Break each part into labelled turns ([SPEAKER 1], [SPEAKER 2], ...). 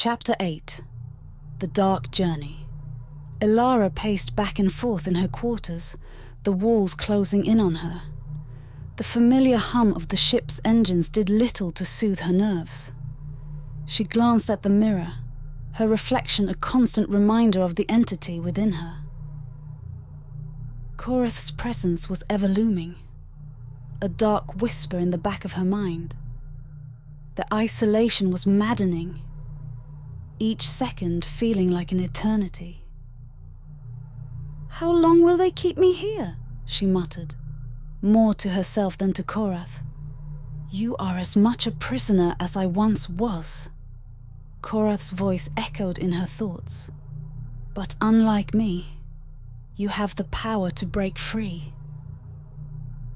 [SPEAKER 1] Chapter 8. The Dark Journey. Elara paced back and forth in her quarters, the walls closing in on her. The familiar hum of the ship's engines did little to soothe her nerves. She glanced at the mirror, her reflection a constant reminder of the entity within her. Korrath's presence was ever looming, a dark whisper in the back of her mind. The isolation was maddening, each second feeling like an eternity. "How long will they keep me here?" she muttered, more to herself than to Korrath. "You are as much a prisoner as I once was." Korrath's voice echoed in her thoughts. "But unlike me, you have the power to break free."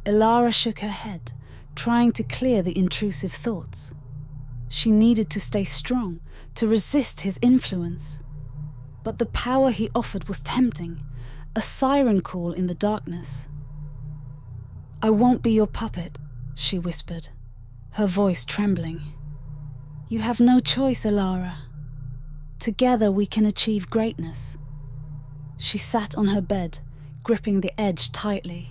[SPEAKER 1] Elara shook her head, trying to clear the intrusive thoughts. She needed to stay strong, to resist his influence. But the power he offered was tempting, a siren call in the darkness. "I won't be your puppet," she whispered, her voice trembling. "You have no choice, Elara. Together we can achieve greatness." She sat on her bed, gripping the edge tightly.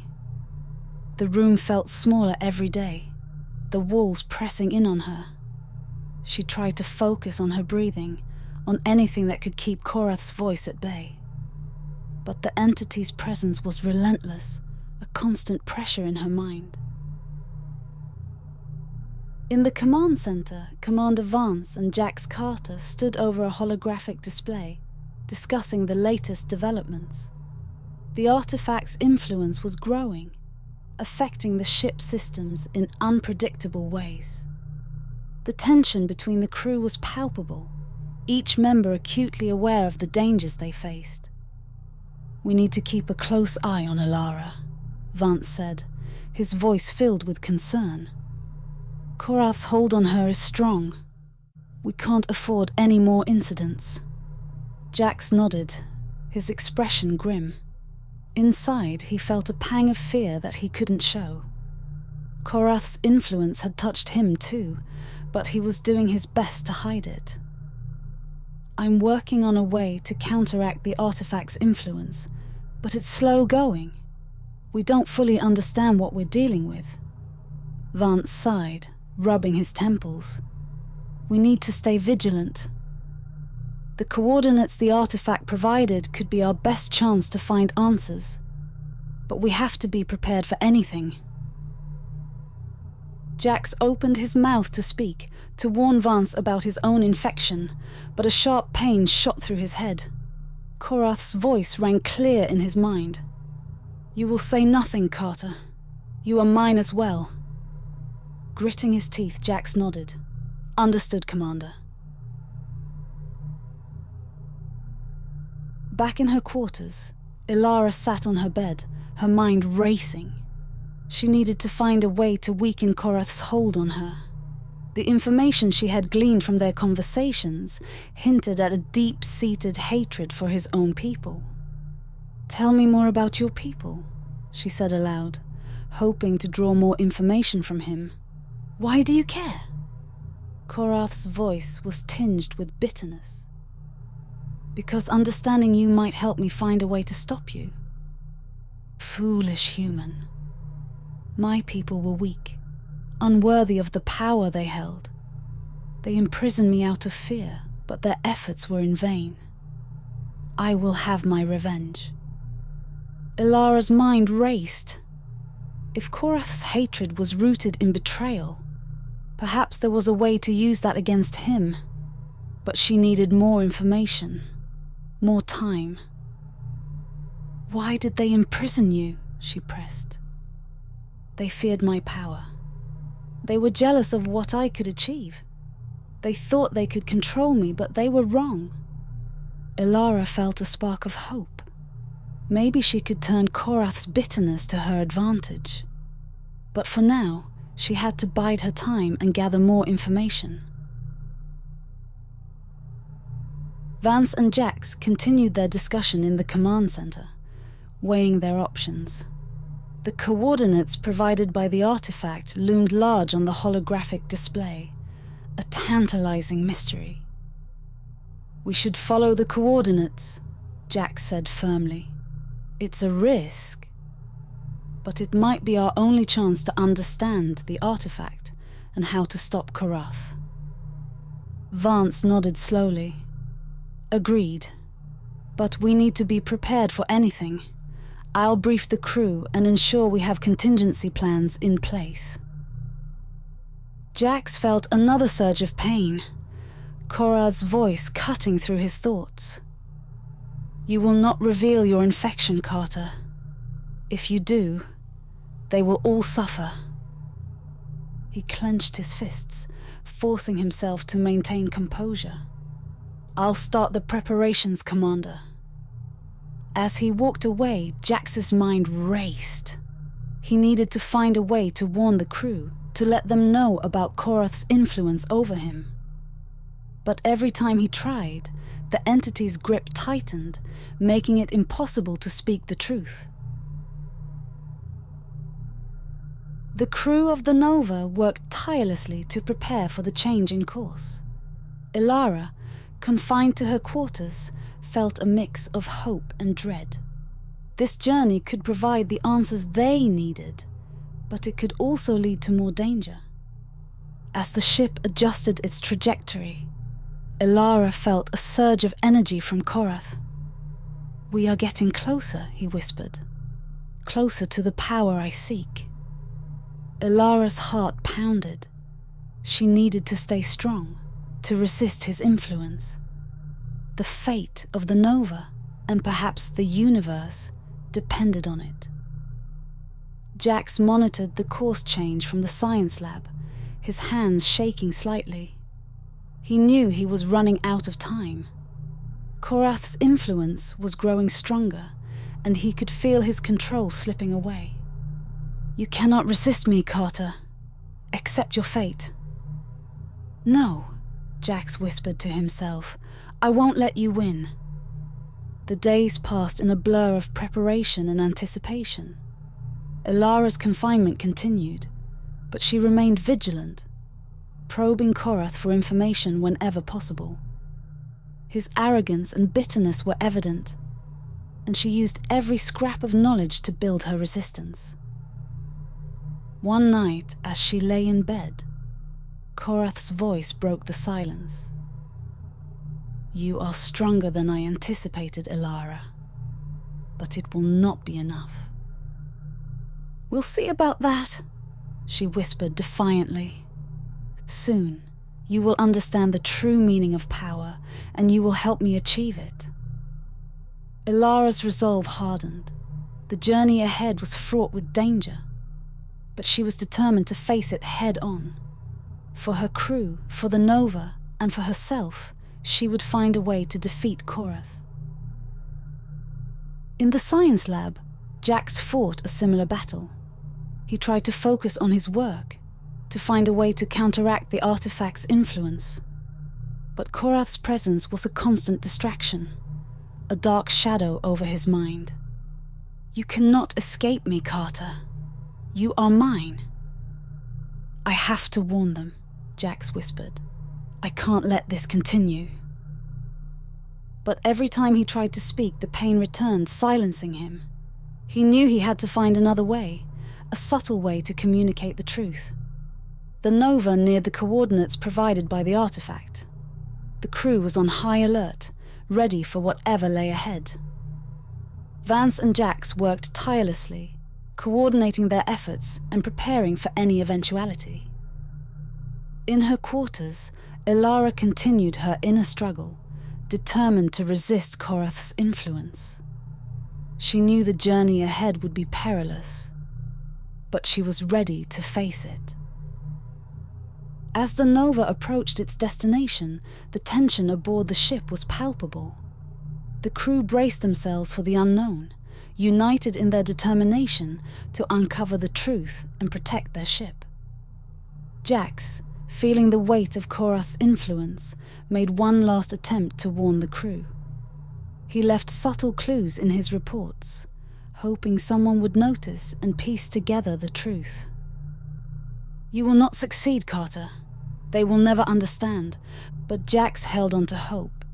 [SPEAKER 1] The room felt smaller every day, the walls pressing in on her. She tried to focus on her breathing, on anything that could keep Korrath's voice at bay. But the entity's presence was relentless, a constant pressure in her mind. In the command center, Commander Vance and Jax Carter stood over a holographic display, discussing the latest developments. The artifact's influence was growing, affecting the ship's systems in unpredictable ways. The tension between the crew was palpable, each member acutely aware of the dangers they faced. "We need to keep a close eye on Elara," Vance said, his voice filled with concern. "Korrath's hold on her is strong. We can't afford any more incidents." Jax nodded, his expression grim. Inside, he felt a pang of fear that he couldn't show. Korrath's influence had touched him too, but he was doing his best to hide it. "I'm working on a way to counteract the artifact's influence, but it's slow going. We don't fully understand what we're dealing with." Vance sighed, rubbing his temples. "We need to stay vigilant. The coordinates the artifact provided could be our best chance to find answers, but we have to be prepared for anything." Jax opened his mouth to speak, to warn Vance about his own infection, but a sharp pain shot through his head. Korrath's voice rang clear in his mind. "You will say nothing, Carter. You are mine as well." Gritting his teeth, Jax nodded. "Understood, Commander." Back in her quarters, Elara sat on her bed, her mind racing. She needed to find a way to weaken Korrath's hold on her. The information she had gleaned from their conversations hinted at a deep-seated hatred for his own people. "Tell me more about your people," she said aloud, hoping to draw more information from him. "Why do you care?" Korrath's voice was tinged with bitterness. "Because understanding you might help me find a way to stop you." Foolish human. My people were weak, unworthy of the power they held. They imprisoned me out of fear, but their efforts were in vain. I will have my revenge. Elara's mind raced. If Korrath's hatred was rooted in betrayal, perhaps there was a way to use that against him. But she needed more information, more time. "Why did they imprison you?" she pressed. "They feared my power. They were jealous of what I could achieve. They thought they could control me, but they were wrong." Elara felt a spark of hope. Maybe she could turn Korrath's bitterness to her advantage. But for now, she had to bide her time and gather more information. Vance and Jax continued their discussion in the command center, weighing their options. The coordinates provided by the artifact loomed large on the holographic display, a tantalizing mystery. "We should follow the coordinates," Jax said firmly. "It's a risk, but it might be our only chance to understand the artifact and how to stop Korrath." Vance nodded slowly. "Agreed. But we need to be prepared for anything. I'll brief the crew and ensure we have contingency plans in place." Jax felt another surge of pain, Korrath's voice cutting through his thoughts. "You will not reveal your infection, Carter. If you do, they will all suffer." He clenched his fists, forcing himself to maintain composure. "I'll start the preparations, Commander." As he walked away, Jax's mind raced. He needed to find a way to warn the crew, to let them know about Korrath's influence over him. But every time he tried, the entity's grip tightened, making it impossible to speak the truth. The crew of the Nova worked tirelessly to prepare for the change in course. Elara, confined to her quarters, felt a mix of hope and dread. This journey could provide the answers they needed, but it could also lead to more danger. As the ship adjusted its trajectory, Elara felt a surge of energy from Korrath. "We are getting closer," he whispered. "Closer to the power I seek." Elara's heart pounded. She needed to stay strong, to resist his influence. The fate of the Nova, and perhaps the universe, depended on it. Jax monitored the course change from the science lab, his hands shaking slightly. He knew he was running out of time. Korrath's influence was growing stronger, and he could feel his control slipping away. "You cannot resist me, Carter. Accept your fate." "No," Jax whispered to himself. "I won't let you win." The days passed in a blur of preparation and anticipation. Elara's confinement continued, but she remained vigilant, probing Korrath for information whenever possible. His arrogance and bitterness were evident, and she used every scrap of knowledge to build her resistance. One night, as she lay in bed, Korrath's voice broke the silence. "You are stronger than I anticipated, Elara, but it will not be enough." "We'll see about that," she whispered defiantly. "Soon, you will understand the true meaning of power, and you will help me achieve it." Elara's resolve hardened. The journey ahead was fraught with danger, but she was determined to face it head-on. For her crew, for the Nova, and for herself, she would find a way to defeat Korrath. In the science lab, Jax fought a similar battle. He tried to focus on his work, to find a way to counteract the artifact's influence. But Korrath's presence was a constant distraction, a dark shadow over his mind. "You cannot escape me, Carter. You are mine." "I have to warn them," Jax whispered. "I can't let this continue." But every time he tried to speak, the pain returned, silencing him. He knew he had to find another way, a subtle way to communicate the truth. The Nova neared the coordinates provided by the artifact. The crew was on high alert, ready for whatever lay ahead. Vance and Jax worked tirelessly, coordinating their efforts and preparing for any eventuality. In her quarters, Elara continued her inner struggle, determined to resist Korrath's influence. She knew the journey ahead would be perilous, but she was ready to face it. As the Nova approached its destination, the tension aboard the ship was palpable. The crew braced themselves for the unknown, united in their determination to uncover the truth and protect their ship. Jax, feeling the weight of Korrath's influence, made one last attempt to warn the crew. He left subtle clues in his reports, hoping someone would notice and piece together the truth. "You will not succeed, Carter. They will never understand," but Jax held on to hope.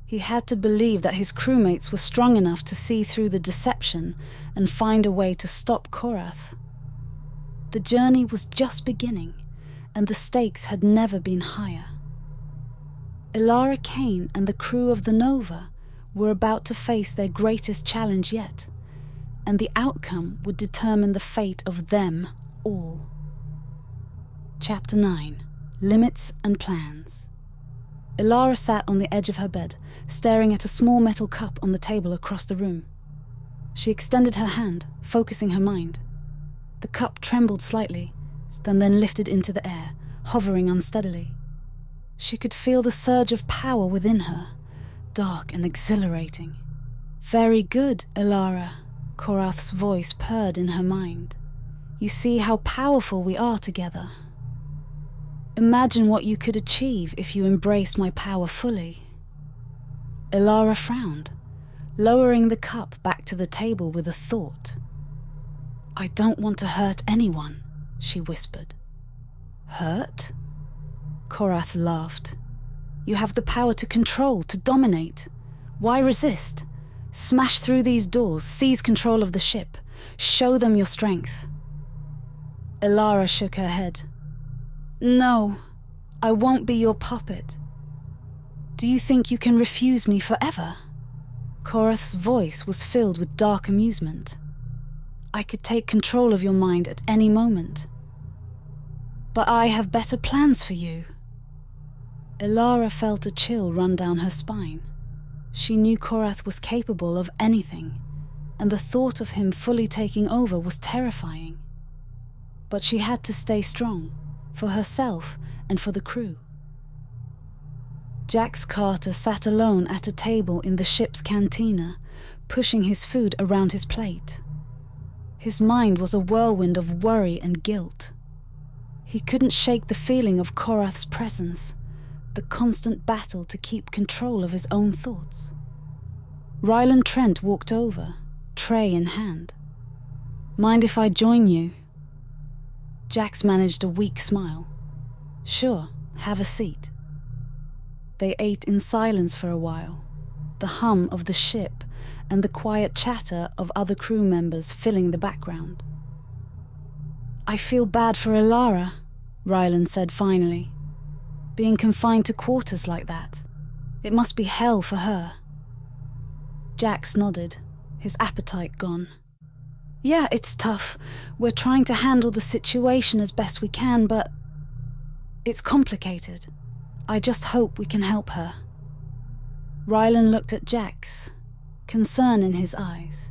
[SPEAKER 1] He had to believe that his crewmates were strong enough to see through the deception and find a way to stop Korrath. The journey was just beginning, and the stakes had never been higher. Elara Kane and the crew of the Nova were about to face their greatest challenge yet, and the outcome would determine the fate of them all. Chapter 9. Limits and Plans. Elara sat on the edge of her bed, staring at a small metal cup on the table across the room. She extended her hand, focusing her mind. The cup trembled slightly, and then lifted into the air, hovering unsteadily. She could feel the surge of power within her, dark and exhilarating. "Very good, Elara," Korrath's voice purred in her mind. "You see how powerful we are together. Imagine what you could achieve if you embraced my power fully." Elara frowned, lowering the cup back to the table with a thought. "I don't want to hurt anyone," she whispered. "Hurt?" Korrath laughed. "You have the power to control, to dominate. Why resist? Smash through these doors, seize control of the ship. Show them your strength." Elara shook her head. "No, I won't be your puppet. Do you think you can refuse me forever?" Korrath's voice was filled with dark amusement. "I could take control of your mind at any moment. But I have better plans for you." Elara felt a chill run down her spine. She knew Korrath was capable of anything, and the thought of him fully taking over was terrifying. But she had to stay strong, for herself and for the crew. Jax Carter sat alone at a table in the ship's cantina, pushing his food around his plate. His mind was a whirlwind of worry and guilt. He couldn't shake the feeling of Korrath's presence, the constant battle to keep control of his own thoughts. Rylan Trent walked over, tray in hand. "Mind if I join you?" Jax managed a weak smile. "Sure, have a seat." They ate in silence for a while, the hum of the ship and the quiet chatter of other crew members filling the background. "I feel bad for Elara," Rylan said finally. "Being confined to quarters like that. It must be hell for her." Jax nodded, his appetite gone. "Yeah, it's tough. We're trying to handle the situation as best we can, but it's complicated. I just hope we can help her." Rylan looked at Jax, concern in his eyes.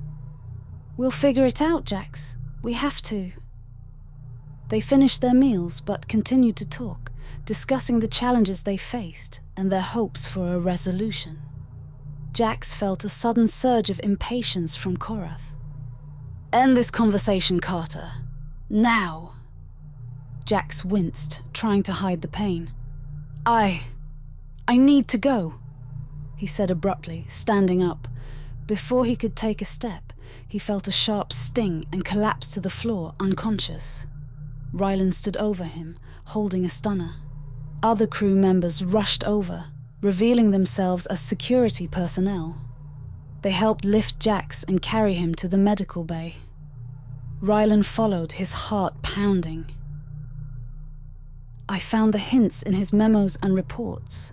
[SPEAKER 1] "We'll figure it out, Jax. We have to." They finished their meals but continued to talk, discussing the challenges they faced and their hopes for a resolution. Jax felt a sudden surge of impatience from Korrath. "End this conversation, Carter. Now." Jax winced, trying to hide the pain. I need to go," he said abruptly, standing up. Before he could take a step, he felt a sharp sting and collapsed to the floor, unconscious. Rylan stood over him, holding a stunner. Other crew members rushed over, revealing themselves as security personnel. They helped lift Jax and carry him to the medical bay. Rylan followed, his heart pounding. "I found the hints in his memos and reports,"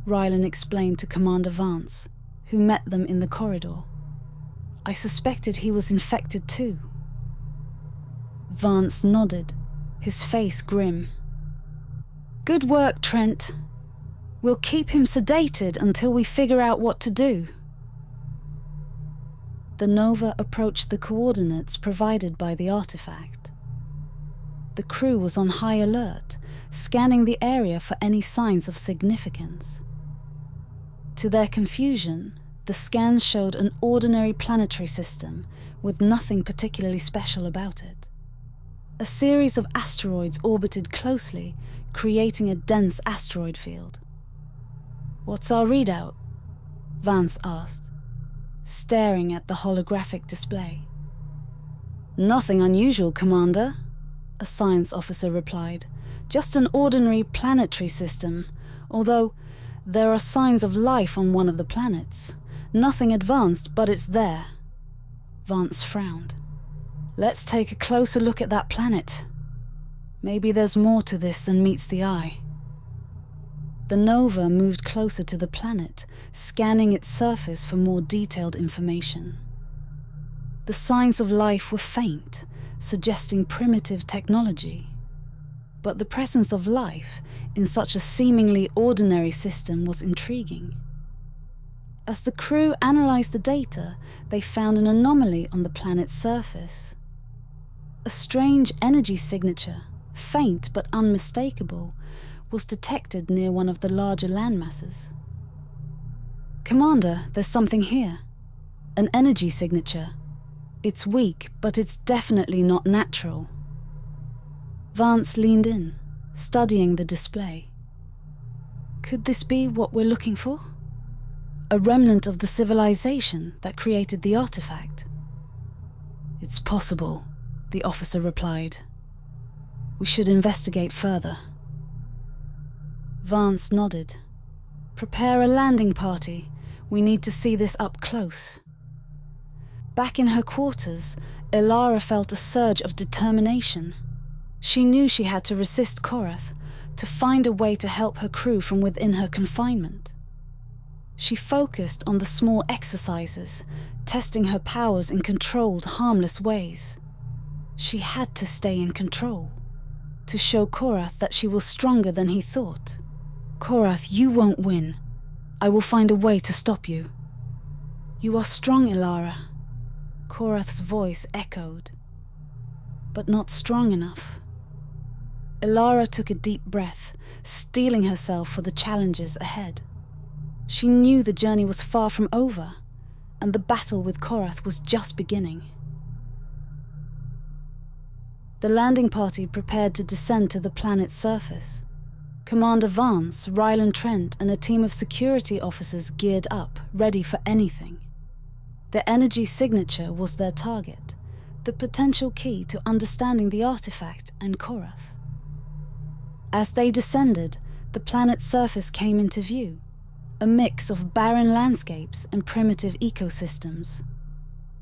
[SPEAKER 1] Rylan explained to Commander Vance, who met them in the corridor. "I suspected he was infected too." Vance nodded, his face grim. "Good work, Trent. We'll keep him sedated until we figure out what to do." The Nova approached the coordinates provided by the artifact. The crew was on high alert, scanning the area for any signs of significance. To their confusion, the scans showed an ordinary planetary system with nothing particularly special about it. A series of asteroids orbited closely, creating a dense asteroid field. "What's our readout?" Vance asked, staring at the holographic display. "Nothing unusual, Commander," a science officer replied. "Just an ordinary planetary system, although There are signs of life on one of the planets. Nothing advanced, but it's there. Vance frowned. Let's take a closer look at that planet. Maybe there's more to this than meets the eye. The Nova moved closer to the planet, scanning its surface for more detailed information. The signs of life were faint, suggesting primitive technology. But the presence of life in such a seemingly ordinary system was intriguing. As the crew analyzed the data, they found an anomaly on the planet's surface. A strange energy signature, faint but unmistakable, was detected near one of the larger landmasses. "Commander, there's something here. An energy signature. It's weak, but it's definitely not natural." Vance leaned in, studying the display. Could this be what we're looking for? A remnant of the civilization that created the artifact? "It's possible," the officer replied. "We should investigate further." Vance nodded. "Prepare a landing party. We need to see this up close." Back in her quarters, Elara felt a surge of determination. She knew she had to resist Korrath, to find a way to help her crew from within her confinement. She focused on the small exercises, testing her powers in controlled, harmless ways. She had to stay in control, to show Korrath that she was stronger than he thought. "Korrath, you won't win. I will find a way to stop you." "You are strong, Elara," Korrath's voice echoed. "But not strong enough." Elara took a deep breath, steeling herself for the challenges ahead. She knew the journey was far from over, and the battle with Korrath was just beginning. The landing party prepared to descend to the planet's surface. Commander Vance, Rylan, Trent, and a team of security officers geared up, ready for anything. The energy signature was their target, the potential key to understanding the artifact and Korrath. As they descended, the planet's surface came into view, a mix of barren landscapes and primitive ecosystems.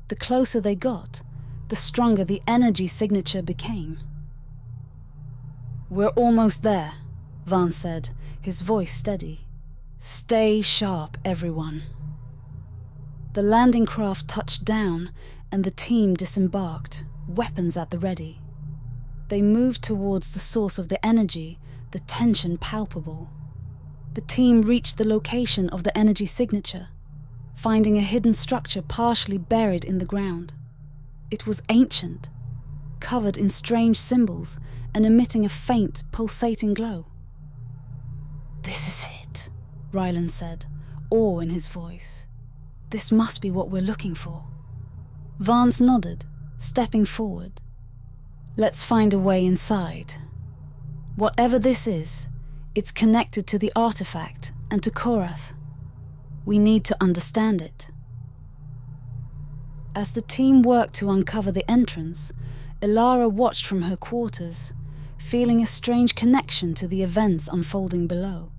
[SPEAKER 1] The closer they got, the stronger the energy signature became. "We're almost there," Vance said, his voice steady. "Stay sharp, everyone." The landing craft touched down, and the team disembarked, weapons at the ready. They moved towards the source of the energy, the tension palpable. The team reached the location of the energy signature, finding a hidden structure partially buried in the ground. It was ancient, covered in strange symbols and emitting a faint, pulsating glow. "This is it," Rylan said, awe in his voice. "This must be what we're looking for." Vance nodded, stepping forward. "Let's find a way inside. Whatever this is, it's connected to the artifact and to Korrath. We need to understand it." As the team worked to uncover the entrance, Elara watched from her quarters, feeling a strange connection to the events unfolding below.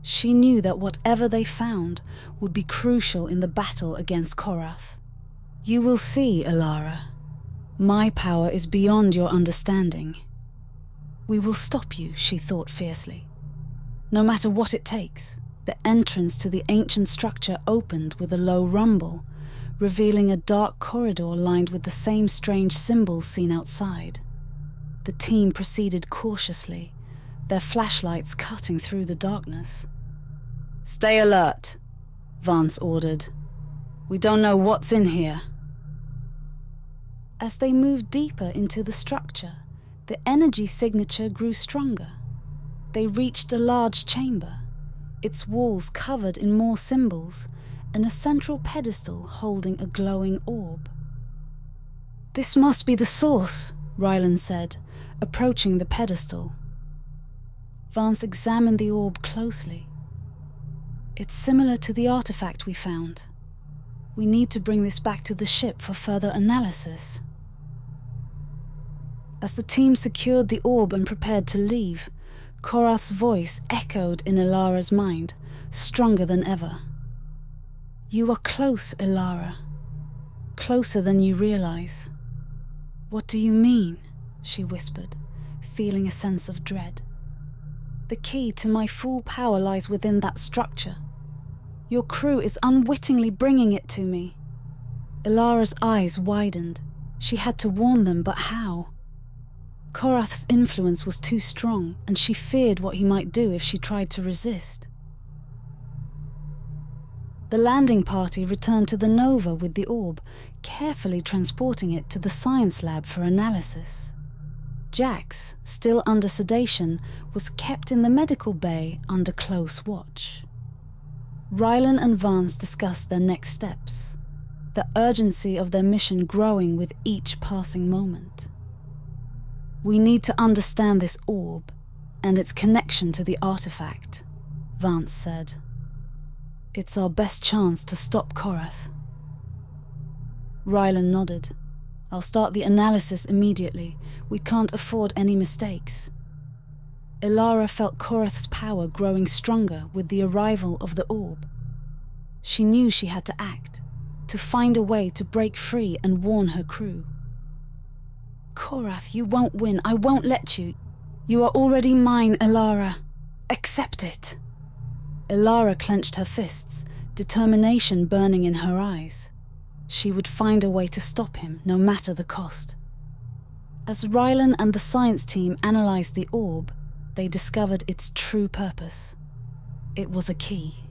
[SPEAKER 1] She knew that whatever they found would be crucial in the battle against Korrath. "You will see, Elara. My power is beyond your understanding. We will stop you," she thought fiercely. No matter what it takes. The entrance to the ancient structure opened with a low rumble, revealing a dark corridor lined with the same strange symbols seen outside. The team proceeded cautiously, their flashlights cutting through the darkness. "Stay alert," Vance ordered. "We don't know what's in here." As they moved deeper into the structure, the energy signature grew stronger. They reached a large chamber, its walls covered in more symbols, and a central pedestal holding a glowing orb. "This must be the source," Rylan said, approaching the pedestal. Vance examined the orb closely. "It's similar to the artifact we found. We need to bring this back to the ship for further analysis." As the team secured the orb and prepared to leave, Korrath's voice echoed in Elara's mind, stronger than ever. "You are close, Elara. Closer than you realize." "What do you mean?" she whispered, feeling a sense of dread. "The key to my full power lies within that structure. Your crew is unwittingly bringing it to me." Elara's eyes widened. She had to warn them, but how? Korrath's influence was too strong, and she feared what he might do if she tried to resist. The landing party returned to the Nova with the orb, carefully transporting it to the science lab for analysis. Jax, still under sedation, was kept in the medical bay under close watch. Rylan and Vance discussed their next steps, the urgency of their mission growing with each passing moment. "We need to understand this orb and its connection to the artifact," Vance said. "It's our best chance to stop Korrath." Rylan nodded. "I'll start the analysis immediately. We can't afford any mistakes." Elara felt Korrath's power growing stronger with the arrival of the orb. She knew she had to act, to find a way to break free and warn her crew. "Korrath, you won't win. I won't let you. You are already mine, Elara. Accept it." Elara clenched her fists, determination burning in her eyes. She would find a way to stop him, no matter the cost. As Rylan and the science team analyzed the orb, they discovered its true purpose. It was a key.